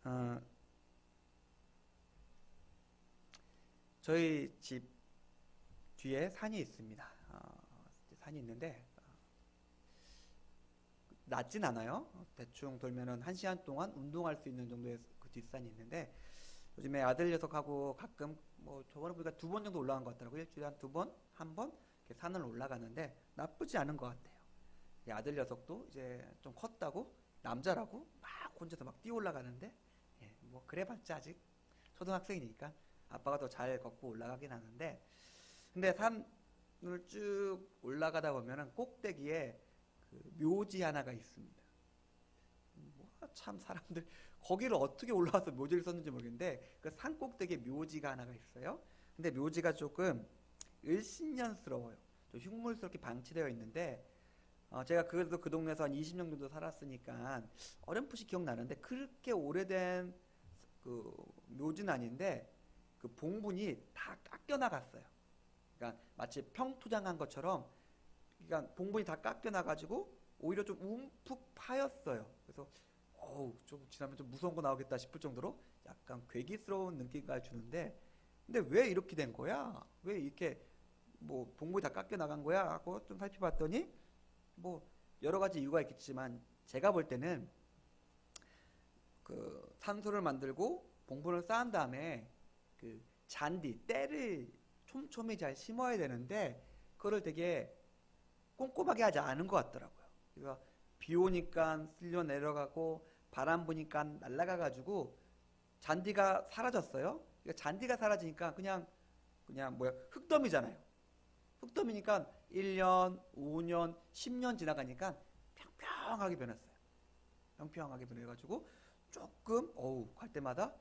어, 저희 집 뒤에 산이 있습니다. 산이 있는데 낮진 않아요. 대충 돌면은 1시간 동안 운동할 수 있는 정도의 그 뒷산이 있는데 요즘에 아들 녀석하고 가끔 뭐 저번에 보니까 2번 정도 올라간 것 같더라고요. 일주일에 한 2번, 1번 이렇게 산을 올라가는데 나쁘지 않은 것 같아요. 이 아들 녀석도 이제 좀 컸다고 남자라고 막 혼자서 막 뛰어 올라가는데 뭐 그래봤자 아직 초등학생이니까 아빠가 더 잘 걷고 올라가긴 하는데 근데 산을 쭉 올라가다 보면은 꼭대기에 그 묘지 하나가 있습니다. 뭐참 사람들 거기를 어떻게 올라와서 묘지를 썼는지 모르겠는데 그 산 꼭대기에 묘지가 하나가 있어요. 근데 묘지가 조금 을신년스러워요. 좀 흉물스럽게 방치되어 있는데 제가 그래도 그 동네에서 한 20년 정도 살았으니까 어렴풋이 기억나는데 그렇게 오래된 그 묘지는 아닌데 그 봉분이 다 깎여 나갔어요. 그러니까 마치 평토장한 것처럼 그러니까 봉분이 다 깎여 나가지고 오히려 좀 움푹 파였어요. 그래서 좀 지나면 좀 무서운 거 나오겠다 싶을 정도로 약간 괴기스러운 느낌까지 주는데 근데 왜 이렇게 된 거야? 왜 이렇게 뭐 봉분이 다 깎여 나간 거야? 하고 좀 살펴봤더니 뭐 여러 가지 이유가 있겠지만 제가 볼 때는 그 산소를 만들고 봉분을 쌓은 다음에 그 잔디 때를 촘촘히 잘 심어야 되는데 그거를 되게 꼼꼼하게 하지 않은 것 같더라고요. 그래서 비 오니까 쓸려 내려가고 바람 부니까 날아가 가지고 잔디가 사라졌어요. 그러니까 잔디가 사라지니까 그냥 뭐야 흙더미잖아요. 흙더미니까 1년, 5년, 10년 지나가니까 평평하게 변했어요. 평평하게 변해가지고 조금 갈 때마다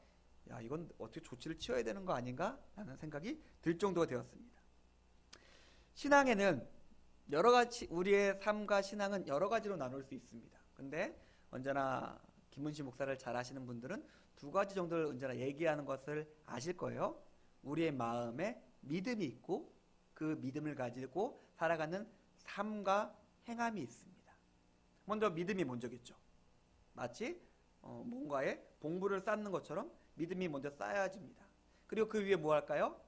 야 이건 어떻게 조치를 취해야 되는 거 아닌가 라는 생각이 들 정도가 되었습니다. 신앙에는 여러 가지 우리의 삶과 신앙은 여러 가지로 나눌 수 있습니다. 근데 언제나 김은시 목사를 잘 아시는 분들은 2가지 정도를 언제나 얘기하는 것을 아실 거예요. 우리의 마음에 믿음이 있고 그 믿음을 가지고 살아가는 삶과 행함이 있습니다. 먼저 믿음이 먼저겠죠. 마치 뭔가에 봉부를 쌓는 것처럼 믿음이 먼저 쌓여집니다. 그리고 그 위에 뭐 할까요?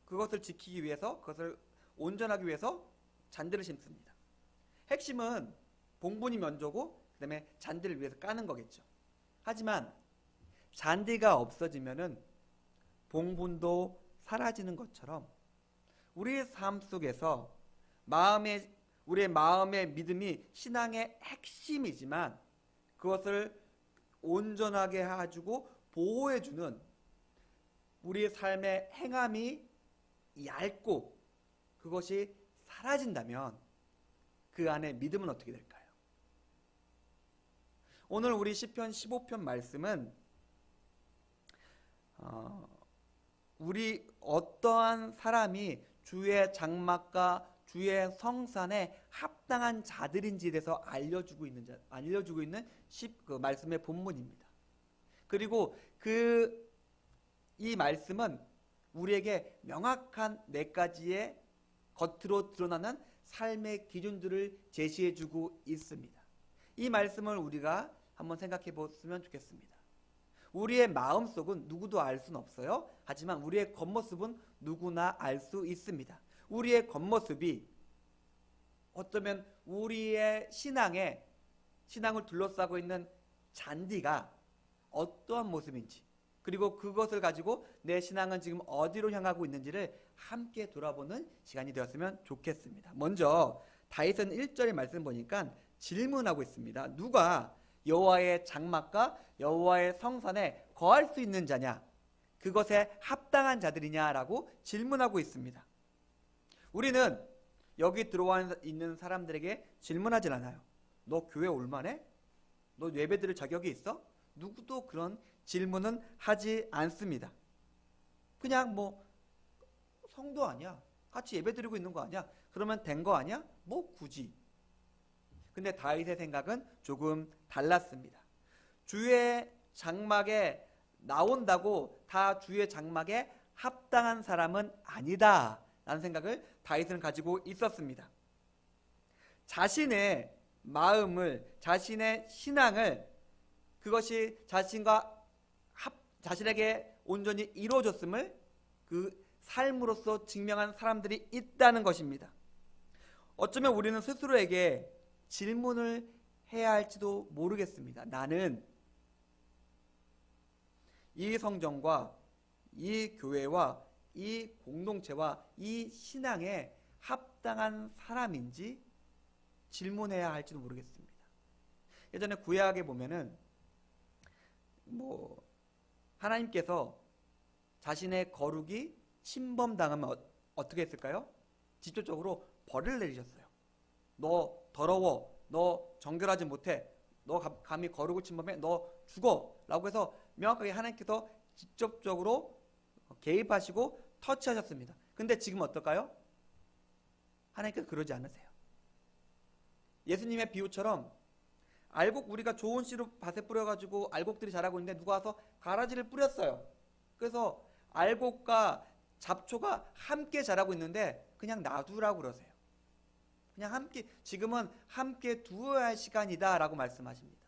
그것을 지키기 위해서 그것을 온전하기 위해서 잔디를 심습니다. 핵심은 봉분이 먼저고 그 다음에 잔디를 위해서 까는 거겠죠. 하지만 잔디가 없어지면은 봉분도 사라지는 것처럼 우리의 삶 속에서 우리의 마음의 믿음이 신앙의 핵심이지만 그것을 온전하게 해주고 보호해주는 우리의 삶의 행함이 얇고 그것이 사라진다면 그 안에 믿음은 어떻게 될까요? 오늘 우리 시편 15편 말씀은 우리 어떠한 사람이 주의 장막과 주의 성산에 합당한 자들인지에 대해서 알려주고 있는 그 말씀의 본문입니다. 그리고 이 말씀은 우리에게 명확한 4가지의 겉으로 드러나는 삶의 기준들을 제시해주고 있습니다. 이 말씀을 우리가 한번 생각해 보았으면 좋겠습니다. 우리의 마음속은 누구도 알 수는 없어요. 하지만 우리의 겉모습은 누구나 알 수 있습니다. 우리의 겉모습이 어쩌면 우리의 신앙을 둘러싸고 있는 잔디가 어떠한 모습인지 그리고 그것을 가지고 내 신앙은 지금 어디로 향하고 있는지를 함께 돌아보는 시간이 되었으면 좋겠습니다. 먼저 다윗은 1절의 말씀 보니까 질문하고 있습니다. 누가 여호와의 장막과 여호와의 성산에 거할 수 있는 자냐? 그것에 합당한 자들이냐라고 질문하고 있습니다. 우리는 여기 들어와 있는 사람들에게 질문하진 않아요. 너 교회 올만해? 너 예배 드릴 자격이 있어? 누구도 그런 질문은 하지 않습니다. 그냥 뭐 성도 아니야? 같이 예배 드리고 있는 거 아니야? 그러면 된 거 아니야? 뭐 굳이. 근데 다윗의 생각은 조금 달랐습니다. 주의 장막에 나온다고 다 주의 장막에 합당한 사람은 아니다 라는 생각을 다윗은 가지고 있었습니다. 자신의 마음을 자신의 신앙을 그것이 자신에게 온전히 이루어졌음을 그 삶으로서 증명한 사람들이 있다는 것입니다. 어쩌면 우리는 스스로에게 질문을 해야 할지도 모르겠습니다. 나는 이 성경과 이 교회와 이 공동체와 이 신앙에 합당한 사람인지 질문해야 할지도 모르겠습니다. 예전에 구약에 보면은 하나님께서 자신의 거룩이 침범당하면 어떻게 했을까요? 직접적으로 벌을 내리셨어요. 너 더러워, 너 정결하지 못해, 너 감히 거룩을 침범해, 너 죽어 라고 해서 명확하게 하나님께서 직접적으로 개입하시고 터치하셨습니다. 근데 지금 어떨까요? 하나님께서 그러지 않으세요. 예수님의 비유처럼 알곡, 우리가 좋은 씨를 밭에 뿌려가지고 알곡들이 자라고 있는데 누가 와서 가라지를 뿌렸어요. 그래서 알곡과 잡초가 함께 자라고 있는데 그냥 놔두라고 그러세요. 그냥 함께, 지금은 함께 두어야 할 시간이다 라고 말씀하십니다.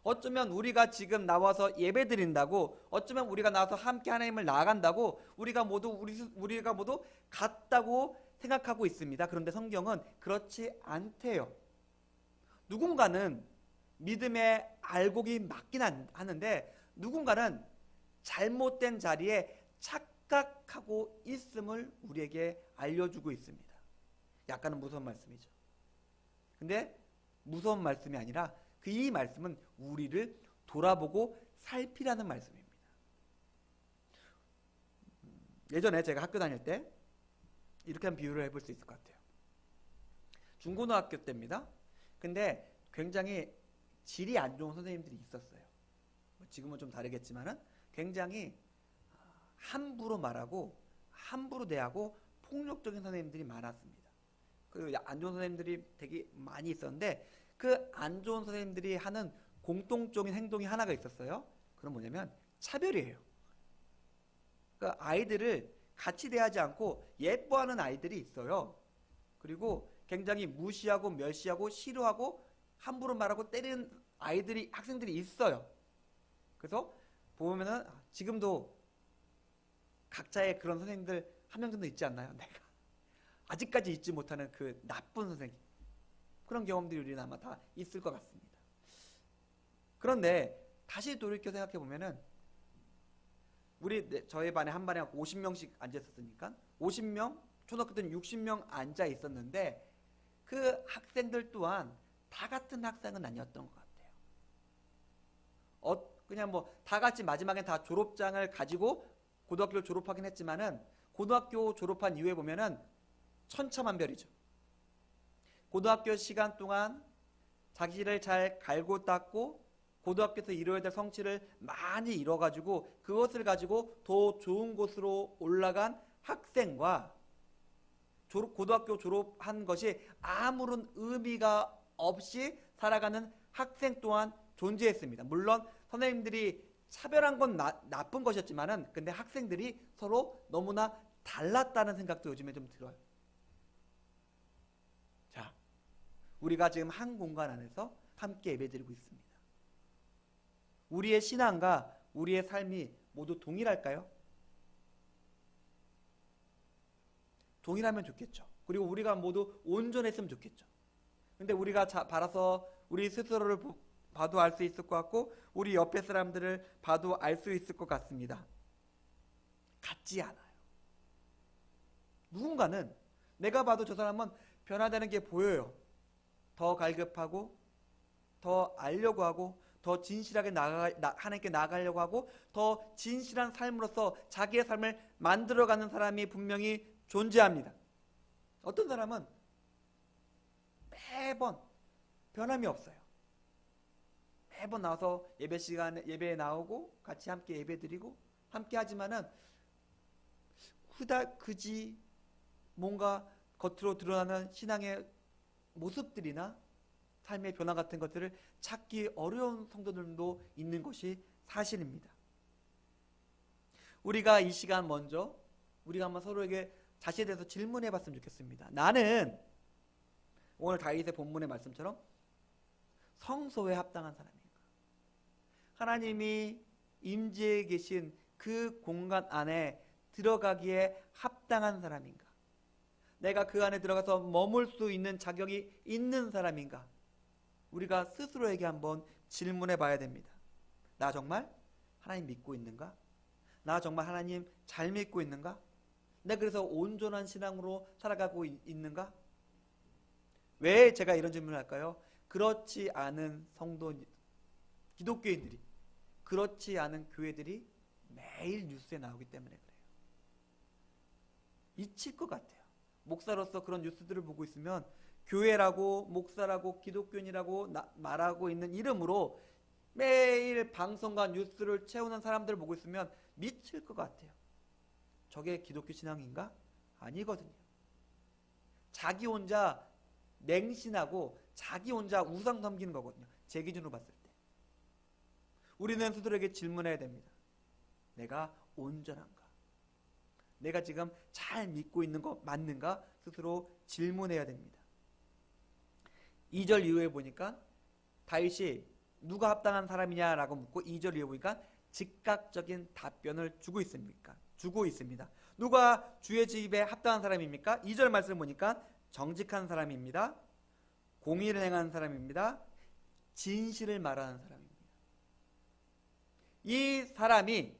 어쩌면 우리가 지금 나와서 예배 드린다고, 어쩌면 우리가 나와서 함께 하나님을 나아간다고 우리가 모두 같다고 생각하고 있습니다. 그런데 성경은 그렇지 않대요. 누군가는 믿음의 알곡이 맞긴 하는데 누군가는 잘못된 자리에 착각하고 있음을 우리에게 알려주고 있습니다. 약간은 무서운 말씀이죠. 근데 무서운 말씀이 아니라 이 말씀은 우리를 돌아보고 살피라는 말씀입니다. 예전에 제가 학교 다닐 때 이렇게 한 비유를 해볼 수 있을 것 같아요. 중고등학교 때입니다. 근데 굉장히 질이 안 좋은 선생님들이 있었어요. 지금은 좀 다르겠지만은 굉장히 함부로 말하고 함부로 대하고 폭력적인 선생님들이 많았습니다. 그 안 좋은 선생님들이 되게 많이 있었는데 그 안 좋은 선생님들이 하는 공통적인 행동이 하나가 있었어요. 그건 뭐냐면 차별이에요. 그 아이들을 같이 대하지 않고 예뻐하는 아이들이 있어요. 그리고 굉장히 무시하고 멸시하고 싫어하고 함부로 말하고 때리는 학생들이 있어요. 그래서 보면은 지금도 각자의 그런 선생님들 한 명 정도 있지 않나요? 내가 아직까지 잊지 못하는 그 나쁜 선생님, 그런 경험들이 우리는 아마 다 있을 것 같습니다. 그런데 다시 돌이켜 생각해 보면은 저희 반에 한 반에 50명씩 앉아 있었으니까 50명, 초등학교 때는 60명 앉아 있었는데 그 학생들 또한 다 같은 학생은 아니었던 것 같아요. 그냥 다 같이 마지막엔 다 졸업장을 가지고 고등학교를 졸업하긴 했지만은 고등학교 졸업한 이후에 보면은 천차만별이죠. 고등학교 시간 동안 자기를 잘 갈고 닦고 고등학교에서 이뤄야 될 성취를 많이 이뤄가지고 그것을 가지고 더 좋은 곳으로 올라간 학생과 고등학교 졸업한 것이 아무런 의미가 없이 살아가는 학생 또한 존재했습니다. 물론 선생님들이 차별한 건 나쁜 것이었지만은 근데 학생들이 서로 너무나 달랐다는 생각도 요즘에 좀 들어요. 자, 우리가 지금 한 공간 안에서 함께 예배드리고 있습니다. 우리의 신앙과 우리의 삶이 모두 동일할까요? 동일하면 좋겠죠. 그리고 우리가 모두 온전했으면 좋겠죠. 근데 우리가 바라서 우리 스스로를 봐도 알 수 있을 것 같고 우리 옆에 사람들을 봐도 알 수 있을 것 같습니다. 같지 않아요. 누군가는 내가 봐도 저 사람은 변화되는 게 보여요. 더 갈급하고 더 알려고 하고 더 진실하게 하나님께 나아가려고 하고 더 진실한 삶으로서 자기의 삶을 만들어가는 사람이 분명히 존재합니다. 어떤 사람은 매번 변함이 없어요. 매번 나와서 예배에 나오고 같이 함께 예배드리고 함께 하지만은 그지 뭔가 겉으로 드러나는 신앙의 모습들이나 삶의 변화 같은 것들을 찾기 어려운 성도들도 있는 것이 사실입니다. 우리가 이 시간 먼저 우리가 한번 서로에게 자신에 대해서 질문해 봤으면 좋겠습니다. 나는 오늘 다윗의 본문의 말씀처럼 성소에 합당한 사람인가? 하나님이 임재해 계신 그 공간 안에 들어가기에 합당한 사람인가? 내가 그 안에 들어가서 머물 수 있는 자격이 있는 사람인가? 우리가 스스로에게 한번 질문해 봐야 됩니다. 나 정말 하나님 믿고 있는가? 나 정말 하나님 잘 믿고 있는가? 내가 그래서 온전한 신앙으로 살아가고 있는가? 왜 제가 이런 질문을 할까요? 그렇지 않은 기독교인들이, 그렇지 않은 교회들이 매일 뉴스에 나오기 때문에 그래요. 미칠 것 같아요. 목사로서 그런 뉴스들을 보고 있으면 교회라고 목사라고 기독교인이라고 말하고 있는 이름으로 매일 방송과 뉴스를 채우는 사람들을 보고 있으면 미칠 것 같아요. 저게 기독교 신앙인가? 아니거든요. 자기 혼자 맹신하고 자기 혼자 우상 섬기는 거거든요. 제 기준으로 봤을 때. 우리는 스스로에게 질문해야 됩니다. 내가 온전한가? 내가 지금 잘 믿고 있는 거 맞는가? 스스로 질문해야 됩니다. 2절 이후에 보니까 다윗이 누가 합당한 사람이냐라고 묻고 2절 이후에 보니까 즉각적인 답변을 주고 있습니다. 누가 주의 집에 합당한 사람입니까? 2절 말씀 보니까 정직한 사람입니다. 공의를 행하는 사람입니다. 진실을 말하는 사람입니다. 이 사람이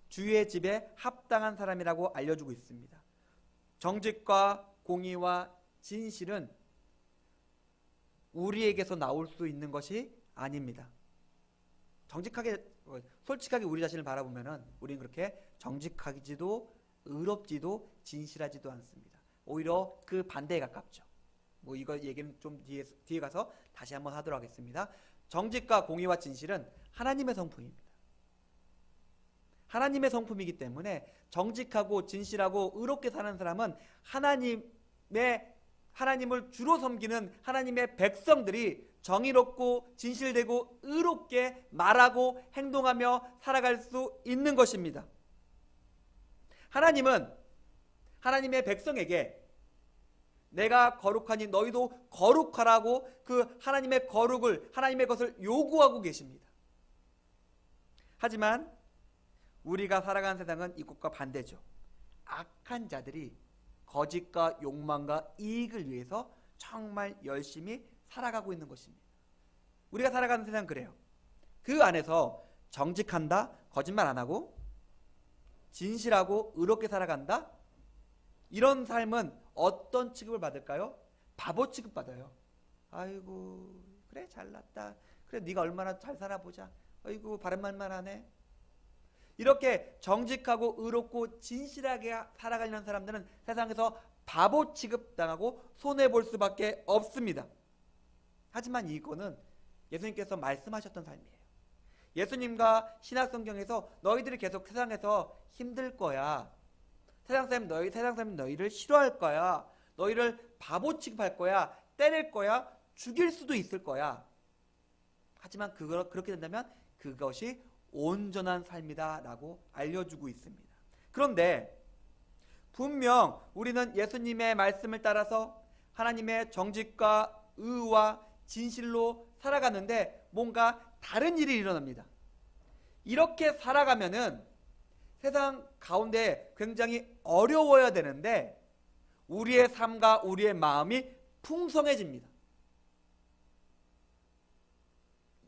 주의 집에 합당한 사람이라고 알려주고 있습니다. 정직과 공의와 진실은 우리에게서 나올 수 있는 것이 아닙니다. 솔직하게 우리 자신을 바라보면은 우리는 그렇게 정직하지도 의롭지도 진실하지도 않습니다. 오히려 그 반대에 가깝죠. 이거 얘기는 좀 뒤에 가서 다시 한번 하도록 하겠습니다. 정직과 공의와 진실은 하나님의 성품입니다. 하나님의 성품이기 때문에 정직하고 진실하고 의롭게 사는 사람은 하나님을 주로 섬기는 하나님의 백성들이 정의롭고 진실되고 의롭게 말하고 행동하며 살아갈 수 있는 것입니다. 하나님은 하나님의 백성에게 내가 거룩하니 너희도 거룩하라고 그 하나님의 거룩을, 하나님의 것을 요구하고 계십니다. 하지만 우리가 살아가는 세상은 이것과 반대죠. 악한 자들이 거짓과 욕망과 이익을 위해서 정말 열심히 살아가고 있는 것입니다. 우리가 살아가는 세상은 그래요. 그 안에서 정직한다, 거짓말 안 하고 진실하고 의롭게 살아간다. 이런 삶은 어떤 취급을 받을까요? 바보 취급 받아요. 아이고 그래 잘났다. 그래 네가 얼마나 잘 살아보자. 아이고 바른 말만 하네. 이렇게 정직하고 의롭고 진실하게 살아가려는 사람들은 세상에서 바보 취급당하고 손해볼 수밖에 없습니다. 하지만 이거는 예수님께서 말씀하셨던 삶이에요. 예수님과 신약성경에서 너희들이 계속 세상에서 힘들 거야. 세상 사람이 너희를 싫어할 거야. 너희를 바보 취급할 거야. 때릴 거야. 죽일 수도 있을 거야. 하지만 그렇게 된다면 그것이 온전한 삶이다 라고 알려주고 있습니다. 그런데 분명 우리는 예수님의 말씀을 따라서 하나님의 정직과 의와 진실로 살아가는데 뭔가 다른 일이 일어납니다. 이렇게 살아가면은 세상 가운데 굉장히 어려워야 되는데 우리의 삶과 우리의 마음이 풍성해집니다.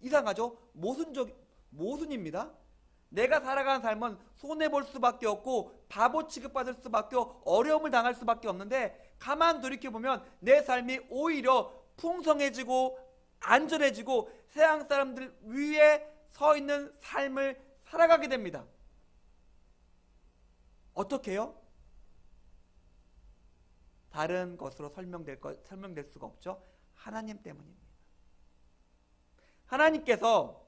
이상하죠? 모순입니다. 내가 살아가는 삶은 손해볼 수밖에 없고 바보 취급받을 수밖에 어려움을 당할 수밖에 없는데 가만 돌이켜보면 내 삶이 오히려 풍성해지고 안전해지고 세상 사람들 위에 서 있는 삶을 살아가게 됩니다. 어떻게 해요? 다른 것으로 설명될 수가 없죠. 하나님 때문입니다. 하나님께서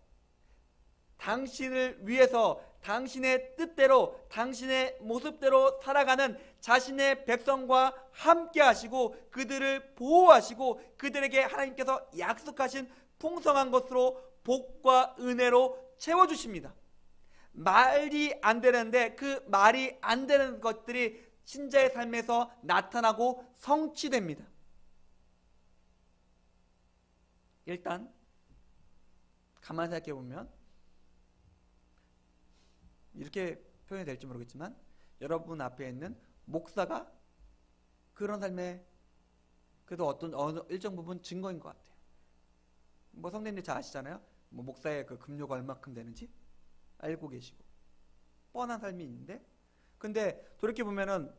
당신을 위해서 당신의 뜻대로 당신의 모습대로 살아가는 자신의 백성과 함께 하시고 그들을 보호하시고 그들에게 하나님께서 약속하신 풍성한 것으로 복과 은혜로 채워주십니다. 말이 안 되는데 그 말이 안 되는 것들이 신자의 삶에서 나타나고 성취됩니다. 일단 가만히 생각해 보면 이렇게 표현이 될지 모르겠지만 여러분 앞에 있는 목사가 그런 삶의 그래도 어떤 어느 일정 부분 증거인 것 같아요. 뭐 성도님들 잘 아시잖아요. 뭐 목사의 그 급료가 얼마큼 되는지 알고 계시고 뻔한 삶이 있는데, 근데 돌이켜 보면은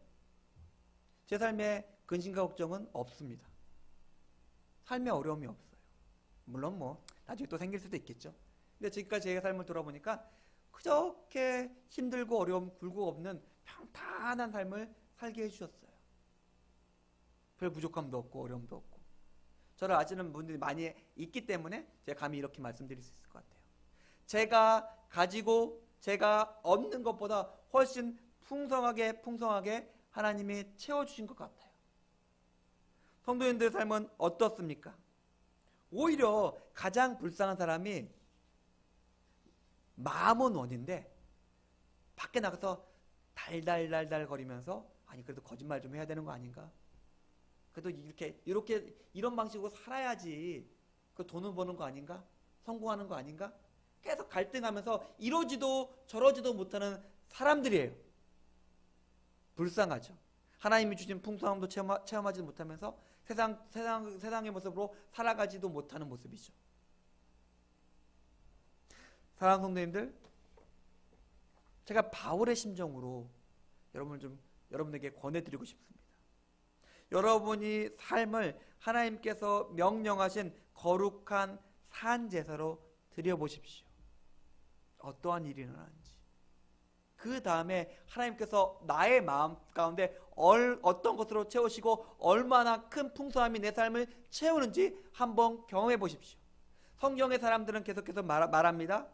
제 삶에 근심과 걱정은 없습니다. 삶에 어려움이 없어요. 물론 뭐 나중에 또 생길 수도 있겠죠. 근데 지금까지 제 삶을 돌아보니까 그저께 힘들고 어려움 굴곡 없는 평탄한 삶을 살게 해주셨어요. 별 부족함도 없고 어려움도 없고. 저를 아시는 분들이 많이 있기 때문에 제가 감히 이렇게 말씀드릴 수 있을 것 같아요. 제가 가지고 제가 얻는 것보다 훨씬 풍성하게 하나님이 채워주신 것 같아요. 성도님들의 삶은 어떻습니까? 오히려 가장 불쌍한 사람이 마음은 원인데 밖에 나가서 달달달달 거리면서 아니 그래도 거짓말 좀 해야 되는 거 아닌가? 그래도 이렇게 이런 방식으로 살아야지 그 돈을 버는 거 아닌가? 성공하는 거 아닌가? 계속 갈등하면서 이러지도 저러지도 못하는 사람들이에요. 불쌍하죠. 하나님이 주신 풍성함도 체험하지 못하면서 세상의 모습으로 살아가지도 못하는 모습이죠. 사랑하는 성도님들, 제가 바울의 심정으로 여러분에게 권해드리고 싶습니다. 여러분이 삶을 하나님께서 명령하신 거룩한 산제사로 드려보십시오. 어떠한 일이 일어나는지. 그 다음에 하나님께서 나의 마음 가운데 어떤 것으로 채우시고 얼마나 큰 풍성함이 내 삶을 채우는지 한번 경험해 보십시오. 성경의 사람들은 계속해서 말합니다.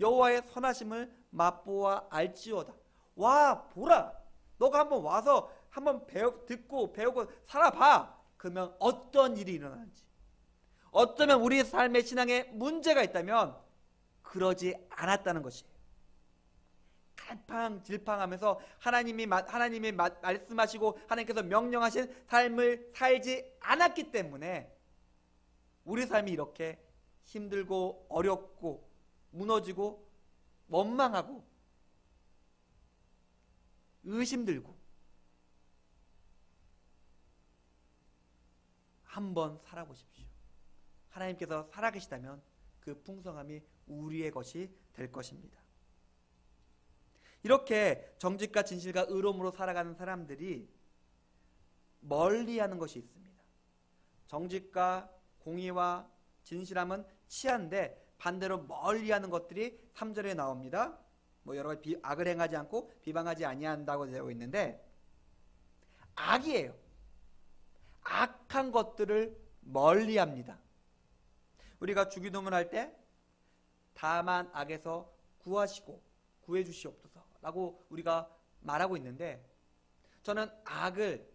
여호와의 선하심을 맛보아 알지어다. 와 보라, 너가 한번 와서 한번 듣고 배우고 살아봐. 그러면 어떤 일이 일어나는지. 어쩌면 우리 삶의 신앙에 문제가 있다면 그러지 않았다는 것이에요. 갈팡질팡하면서 하나님이 말씀하시고 하나님께서 명령하신 삶을 살지 않았기 때문에 우리 삶이 이렇게 힘들고 어렵고 무너지고 원망하고 의심들고. 한번 살아보십시오. 하나님께서 살아계시다면 그 풍성함이 우리의 것이 될 것입니다. 이렇게 정직과 진실과 의로움으로 살아가는 사람들이 멀리하는 것이 있습니다. 정직과 공의와 진실함은 치한데 반대로 멀리하는 것들이 3절에 나옵니다. 뭐 여러 가지 악을 행하지 않고 비방하지 아니한다고 되어 있는데 악이에요. 악한 것들을 멀리합니다. 우리가 주기도문 할 때 다만 악에서 구해 주시옵소서라고 우리가 말하고 있는데 저는 악을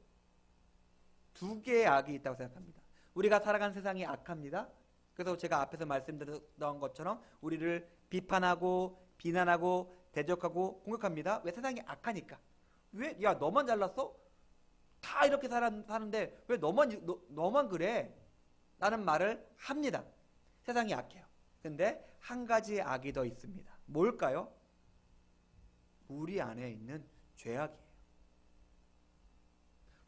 두 개의 악이 있다고 생각합니다. 우리가 살아가는 세상이 악합니다. 그래서 제가 앞에서 말씀드렸던 것처럼 우리를 비판하고 비난하고 대적하고 공격합니다. 왜? 세상이 악하니까. 왜? 야 너만 잘났어? 다 이렇게 사는데 왜 너만 그래? 라는 말을 합니다. 세상이 악해요. 근데 한 가지의 악이 더 있습니다. 뭘까요? 우리 안에 있는 죄악이에요.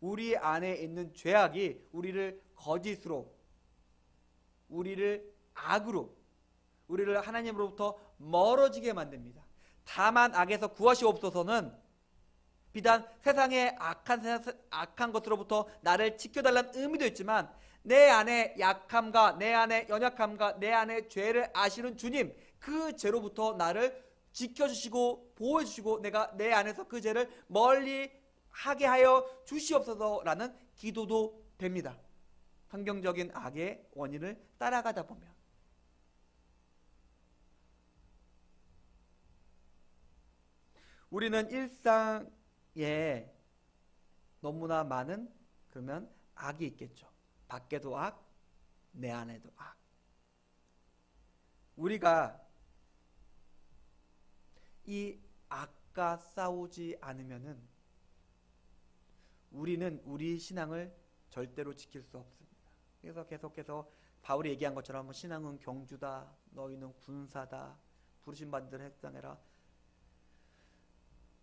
우리 안에 있는 죄악이 우리를 거짓으로, 우리를 악으로, 우리를 하나님으로부터 멀어지게 만듭니다. 다만 악에서 구하시옵소서는 비단 세상의 악한 것으로부터 나를 지켜달라는 의미도 있지만 내 안에 약함과 내 안에 연약함과 내 안에 죄를 아시는 주님, 그 죄로부터 나를 지켜주시고 보호해주시고 내가 내 안에서 그 죄를 멀리 하게 하여 주시옵소서라는 기도도 됩니다. 환경적인 악의 원인을 따라가다 보면. 우리는 일상에 너무나 많은 그러면 악이 있겠죠. 밖에도 악, 내 안에도 악. 우리가 이 악과 싸우지 않으면은 우리는 우리 신앙을 절대로 지킬 수 없습니다. 그래서 계속해서 바울이 얘기한 것처럼 신앙은 경주다, 너희는 군사다, 부르신 바인 대로 행하라.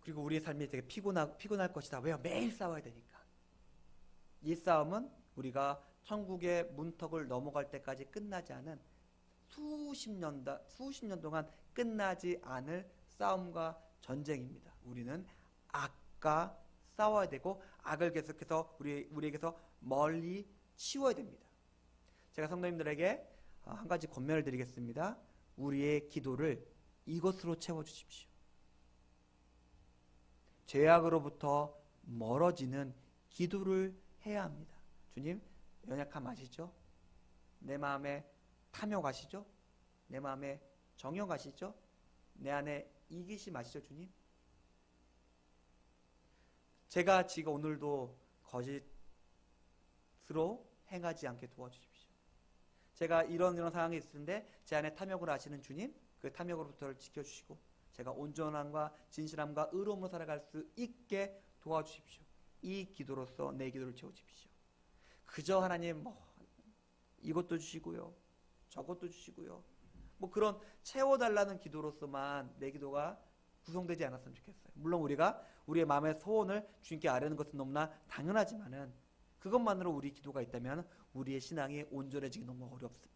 그리고 우리의 삶이 되게 피곤할 것이다. 왜요? 매일 싸워야 되니까. 이 싸움은 우리가 천국의 문턱을 넘어갈 때까지 끝나지 않은 수십 년 동안 끝나지 않을 싸움과 전쟁입니다. 우리는 악과 싸워야 되고 악을 계속해서 우리에게서 멀리 치워야 됩니다. 제가 성도님들에게 한 가지 권면을 드리겠습니다. 우리의 기도를 이것으로 채워주십시오. 죄악으로부터 멀어지는 기도를 해야 합니다. 주님, 연약함 아시죠? 내 마음에 탐욕 아시죠? 내 마음에 정욕 아시죠? 내 안에 이기심 아시죠, 주님? 제가 지금 오늘도 거짓으로 행하지 않게 도와주십시오. 제가 이런 상황이 있는데 제 안에 탐욕을 아시는 주님, 그 탐욕으로부터를 지켜주시고 제가 온전함과 진실함과 의로움으로 살아갈 수 있게 도와주십시오. 이 기도로서 내 기도를 채워주십시오. 그저 하나님 이것도 주시고요, 저것도 주시고요, 그런 채워달라는 기도로서만 내 기도가 구성되지 않았으면 좋겠어요. 물론 우리가 우리의 마음의 소원을 주님께 아뢰는 것은 너무나 당연하지만은 그것만으로 우리 기도가 있다면 우리의 신앙이 온전해지기 너무 어렵습니다.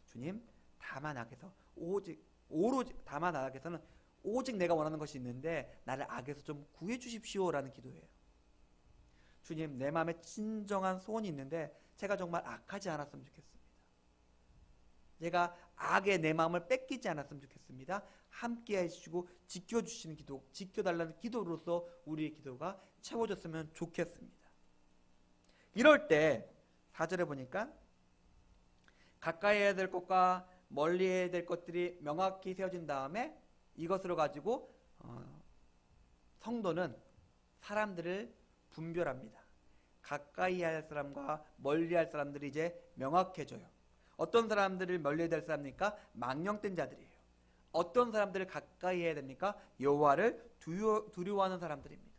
주님, 다만 악에서 다만 악에서는 오직 내가 원하는 것이 있는데 나를 악에서 좀 구해 주십시오라는 기도예요. 주님, 내 마음에 진정한 소원이 있는데 제가 정말 악하지 않았으면 좋겠습니다. 제가 악에 내 마음을 뺏기지 않았으면 좋겠습니다. 함께 해주시고 지켜주시는 기도, 지켜달라는 기도로서 우리의 기도가 채워졌으면 좋겠습니다. 이럴 때 4절에 보니까 가까이 해야 될 것과 멀리 해야 될 것들이 명확히 세워진 다음에 이것으로 가지고 성도는 사람들을 분별합니다. 가까이 할 사람과 멀리 할 사람들이 이제 명확해져요. 어떤 사람들을 멀리 해야 될 사람입니까? 망령된 자들이에요. 어떤 사람들을 가까이 해야 됩니까? 여호와를 두려워하는 사람들입니다.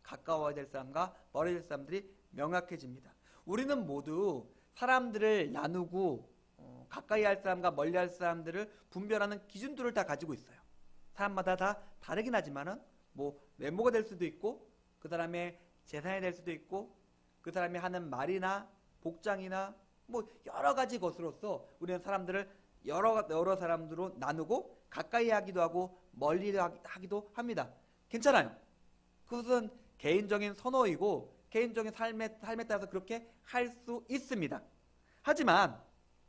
가까워야 될 사람과 멀리 될 사람들이 명확해집니다. 우리는 모두 사람들을 나누고 가까이 할 사람과 멀리 할 사람들을 분별하는 기준들을 다 가지고 있어요. 사람마다 다 다르긴 하지만은 외모가 될 수도 있고 그 사람의 재산이 될 수도 있고 그 사람이 하는 말이나 복장이나 여러 가지 것으로서 우리는 사람들을 여러 사람들로 나누고 가까이 하기도 하고 멀리 하기도 합니다. 괜찮아요. 그것은 개인적인 선호이고 개인적인 삶에 따라서 그렇게 할 수 있습니다. 하지만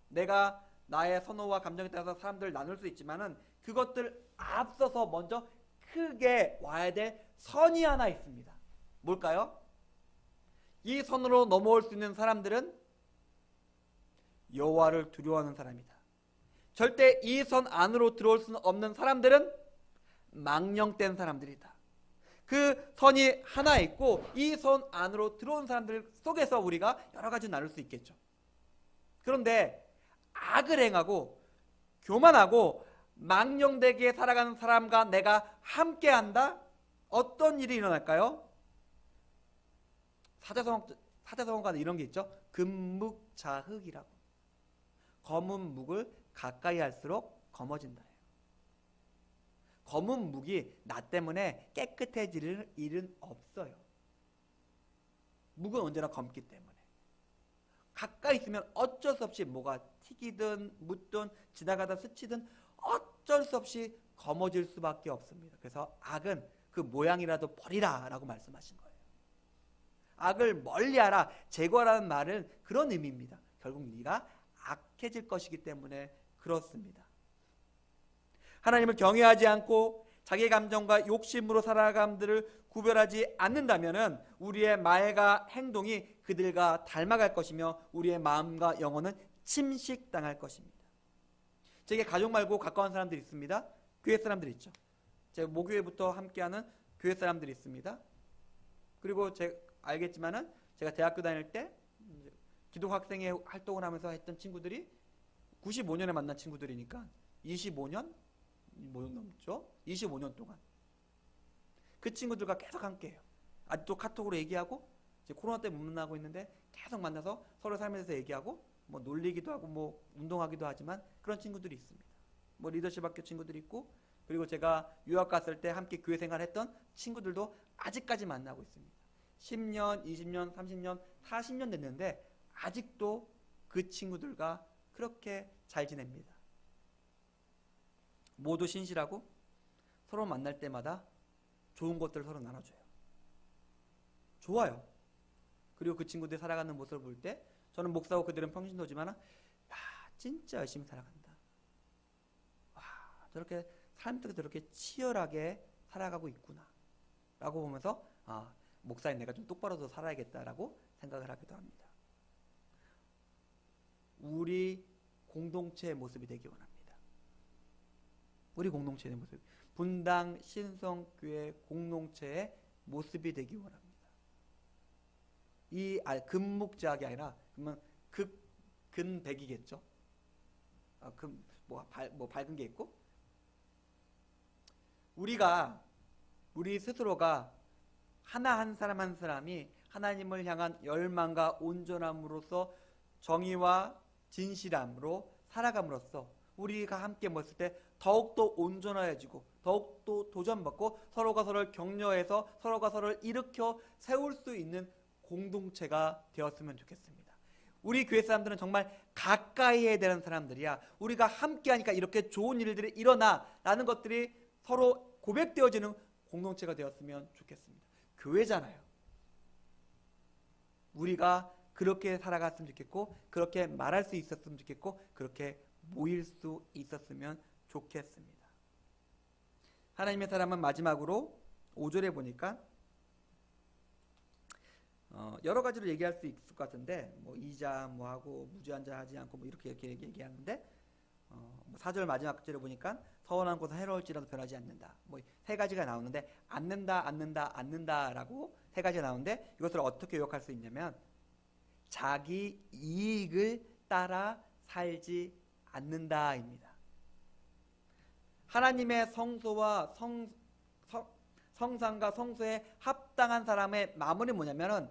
내가 나의 선호와 감정에 따라서 사람들을 나눌 수 있지만은 그것들 앞서서 먼저 크게 와야 될 선이 하나 있습니다. 뭘까요? 이 선으로 넘어올 수 있는 사람들은 여호와를 두려워하는 사람이다. 절대 이 선 안으로 들어올 수는 없는 사람들은 망령된 사람들이다. 그 선이 하나 있고 이 선 안으로 들어온 사람들 속에서 우리가 여러 가지 나눌 수 있겠죠. 그런데 악을 행하고 교만하고 망령되게 살아가는 사람과 내가 함께한다? 어떤 일이 일어날까요? 사자성어가는 이런 게 있죠. 금묵자흑이라고. 검은 묵을 가까이 할수록 검어진다. 검은 묵이 나 때문에 깨끗해질 일은 없어요. 묵은 언제나 검기 때문에. 가까이 있으면 어쩔 수 없이 뭐가 튀기든 묻든 지나가다 스치든 어쩔 수 없이 검어질 수밖에 없습니다. 그래서 악은 그 모양이라도 버리라 라고 말씀하신 거예요. 악을 멀리하라, 제거하라는 말은 그런 의미입니다. 결국 네가 악해질 것이기 때문에 그렇습니다. 하나님을 경외하지 않고 자기의 감정과 욕심으로 살아감들을 구별하지 않는다면 우리의 말과 행동이 그들과 닮아갈 것이며 우리의 마음과 영혼은 침식당할 것입니다. 제게 가족 말고 가까운 사람들이 있습니다. 교회 사람들이 있죠. 제가 모교회부터 함께하는 교회 사람들이 있습니다. 그리고 제가 알겠지만은 제가 대학교 다닐 때 기독학생회 활동을 하면서 했던 친구들이 95년에 만난 친구들이니까 25년 넘죠? 25년 동안 그 친구들과 계속 함께해요. 아직도 카톡으로 얘기하고 이제 코로나 때문에 못 만나고 있는데 계속 만나서 서로 삶에 대해서 얘기하고 뭐 놀리기도 하고 뭐 운동하기도 하지만 그런 친구들이 있습니다. 뭐 리더십 학교 친구들이 있고, 그리고 제가 유학 갔을 때 함께 교회 생활했던 친구들도 아직까지 만나고 있습니다. 10년, 20년, 30년, 40년 됐는데 아직도 그 친구들과 그렇게 잘 지냅니다. 모두 신실하고 서로 만날 때마다 좋은 것들을 서로 나눠줘요. 좋아요. 그리고 그 친구들이 살아가는 모습을 볼 때 저는 목사고 그들은 평신도지만 야, 진짜 열심히 살아간다. 와, 저렇게 삶 속에 저렇게 치열하게 살아가고 있구나 라고 보면서 목사인 내가 좀 똑바로 더 살아야겠다라고 생각을 하기도 합니다. 우리 공동체의 모습이 되기 원합니다. 우리 공동체의 모습, 분당 신성교회 공동체의 모습이 되기 원합니다. 이 금목자학이 아니라 그러면 근백이겠죠. 뭐 밝은 게 있고, 우리 스스로가 한 사람 한 사람이 하나님을 향한 열망과 온전함으로써 정의와 진실함으로 살아감으로써 우리가 함께 모였을 때 더욱더 온전해지고 더욱더 도전받고 서로가 서로를 격려해서 서로가 서로를 일으켜 세울 수 있는 공동체가 되었으면 좋겠습니다. 우리 교회 사람들은 정말 가까이 해야 되는 사람들이야. 우리가 함께 하니까 이렇게 좋은 일들이 일어나 라는 것들이 서로 고백되어지는 공동체가 되었으면 좋겠습니다. 교회잖아요. 우리가 그렇게 살아갔으면 좋겠고, 그렇게 말할 수 있었으면 좋겠고, 그렇게 모일 수 있었으면 좋겠습니다. 하나님의 사람은 마지막으로 5절에 보니까 여러 가지로 얘기할 수 있을 것 같은데, 뭐 이자 뭐하고 무죄한 자 하지 않고 뭐 이렇게 얘기하는데, 4절 마지막 절에 보니까 서원한 곳은 해로울지라도 변하지 않는다. 뭐 세 가지가 나오는데 않는다라고 세 가지가 나오는데, 이것을 어떻게 요약할 수 있냐면 자기 이익을 따라 살지 않는다입니다. 하나님의 성소와 성상과 성소에 합당한 사람의 마무리는 뭐냐면은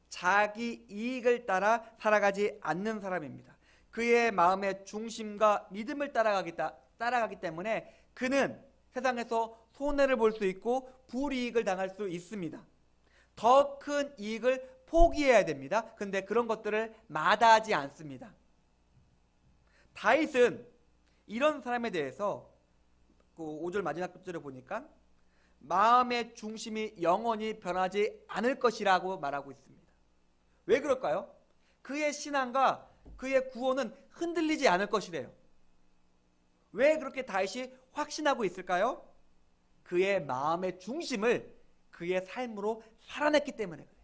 자기 이익을 따라 살아가지 않는 사람입니다. 그의 마음의 중심과 믿음을 따라가기 때문에 그는 세상에서 손해를 볼 수 있고 불이익을 당할 수 있습니다. 더 큰 이익을 포기해야 됩니다. 근데 그런 것들을 마다하지 않습니다. 다윗은 이런 사람에 대해서 5절 마지막 절에 보니까 마음의 중심이 영원히 변하지 않을 것이라고 말하고 있습니다. 왜 그럴까요? 그의 신앙과 그의 구원은 흔들리지 않을 것이래요. 왜 그렇게 다윗이 확신하고 있을까요? 그의 마음의 중심을 그의 삶으로 살아냈기 때문에 그래요.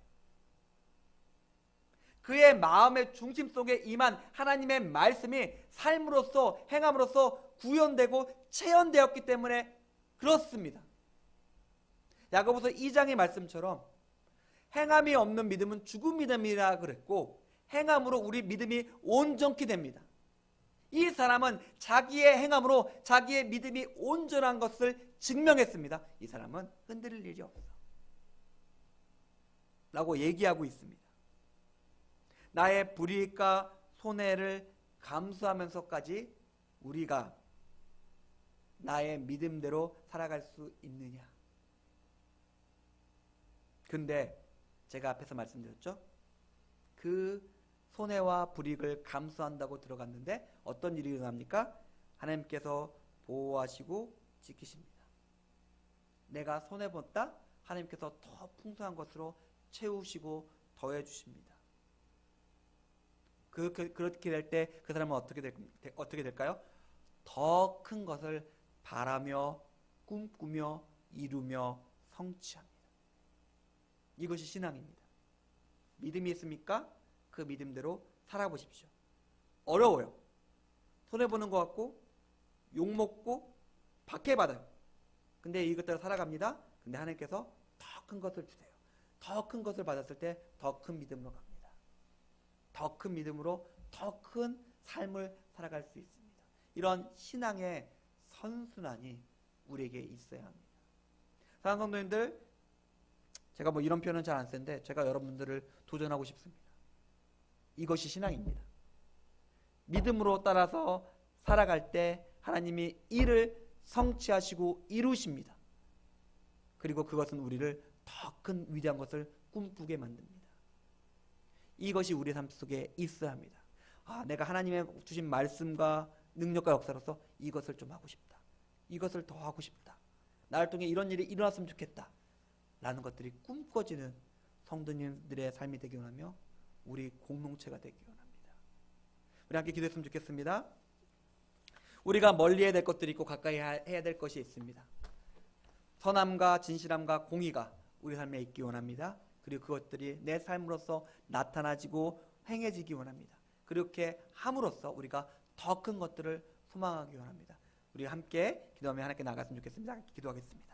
그의 마음의 중심 속에 임한 하나님의 말씀이 삶으로서 행함으로써 구현되고 체현되었기 때문에 그렇습니다. 야고보서 2장의 말씀처럼 행함이 없는 믿음은 죽은 믿음이라 그랬고, 행함으로 우리 믿음이 온전케 됩니다. 이 사람은 자기의 행함으로 자기의 믿음이 온전한 것을 증명했습니다. 이 사람은 흔들릴 일이 없어 라고 얘기하고 있습니다. 나의 불이익과 손해를 감수하면서까지 우리가 나의 믿음대로 살아갈 수 있느냐. 근데 제가 앞에서 말씀드렸죠. 그 손해와 불이익을 감수한다고 들어갔는데 어떤 일이 일어납니까? 하나님께서 보호하시고 지키십니다. 내가 손해봤다? 하나님께서 더 풍성한 것으로 채우시고 더해 주십니다. 그렇게 될 때 그 사람은 어떻게 될까요? 더 큰 것을 바라며 꿈꾸며 이루며 성취합니다. 이것이 신앙입니다. 믿음이 있습니까? 그 믿음대로 살아보십시오. 어려워요. 손해보는 것 같고 욕먹고 박해받아요. 근데 이것대로 살아갑니다. 근데 하나님께서 더 큰 것을 주세요. 더 큰 것을 받았을 때 더 큰 믿음으로 갑니다. 더 큰 믿음으로 더 큰 삶을 살아갈 수 있습니다. 이런 신앙의 선순환이 우리에게 있어야 합니다. 사랑하는 성도님들, 제가 뭐 이런 표현은 잘 안 쓰는데 제가 여러분들을 도전하고 싶습니다. 이것이 신앙입니다. 믿음으로 따라서 살아갈 때 하나님이 이를 성취하시고 이루십니다. 그리고 그것은 우리를 더 큰 위대한 것을 꿈꾸게 만듭니다. 이것이 우리 삶 속에 있어야 합니다. 내가 하나님의 주신 말씀과 능력과 역사로서 이것을 좀 하고 싶다. 이것을 더 하고 싶다. 나를 통해 이런 일이 일어났으면 좋겠다. 라는 것들이 꿈꿔지는 성도님들의 삶이 되기 원하며 우리 공동체가 되기 원합니다. 우리 함께 기도했으면 좋겠습니다. 우리가 멀리 해야 될 것들이 있고 가까이 해야 될 것이 있습니다. 선함과 진실함과 공의가 우리 삶에 있기 원합니다. 그리고 그것들이 내 삶으로서 나타나지고 행해지기 원합니다. 그렇게 함으로써 우리가 더 큰 것들을 소망하기 원합니다. 우리 함께 기도하며 하나님께 나갔으면 좋겠습니다. 기도하겠습니다.